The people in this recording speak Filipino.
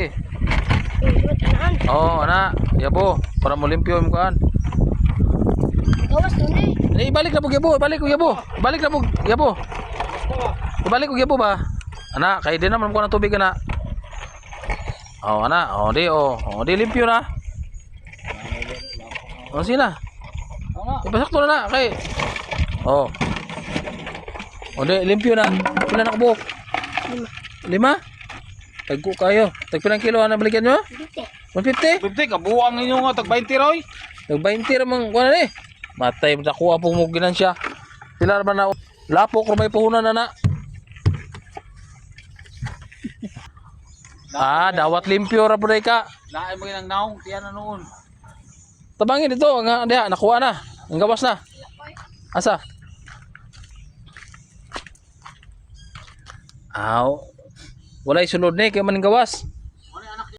sige. Oo, ana. Yabo, para mo limpyo mo kan. Gawas to ni. Ibalik na po yabo, ibalik ko yabo. Ibalik na po yabo. Ibalik ko yabo ba? Ana, kay di naman ko na tubig na. Oh, ana. Oh, di limpyo na. Oh, sina. Ipasakto na na kay. Oh. O di, limpyo na. Pila na kabuok? 5. Tagko kayo. Tagpilang kilo na balikan nyo? 150? 50 kabuang ninyo nga tag 20 roy. Tag 20 ramang kuha na ni. Matay, nakuha po mo ginansya. Pila naman na. Lapok, rumay puhunan na na. Dawat limpyo ra po ka. Laay mo ginang naong tiyan na noon. Tabangin dito. Nga, diha, nakuha na. Ang gawas na. Asa? Walay sulod ni kay man gawas.